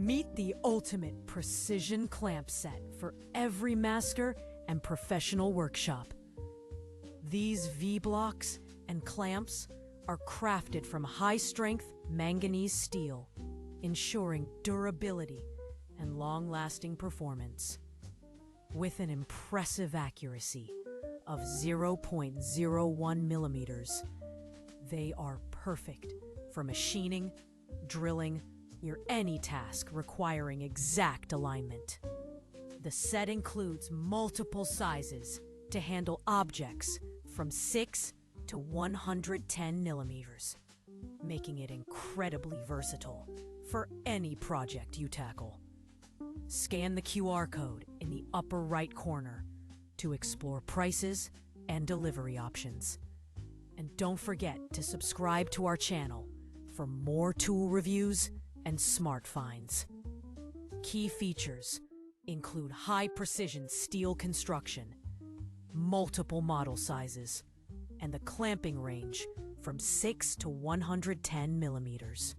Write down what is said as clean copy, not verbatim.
Meet the ultimate precision clamp set for every master and professional workshop. These V-blocks and clamps are crafted from high-strength manganese steel, ensuring durability and long-lasting performance. With an impressive accuracy of 0.01 millimeters, they are perfect for machining, drilling, or any task requiring exact alignment. The set includes multiple sizes to handle objects from 6 to 110 millimeters, making it incredibly versatile for any project you tackle. Scan the QR code in the upper right corner to explore prices and delivery options. And don't forget to subscribe to our channel for more tool reviews and smart finds. Key features include high-precision steel construction, multiple model sizes, and the clamping range from 6 to 110 millimeters.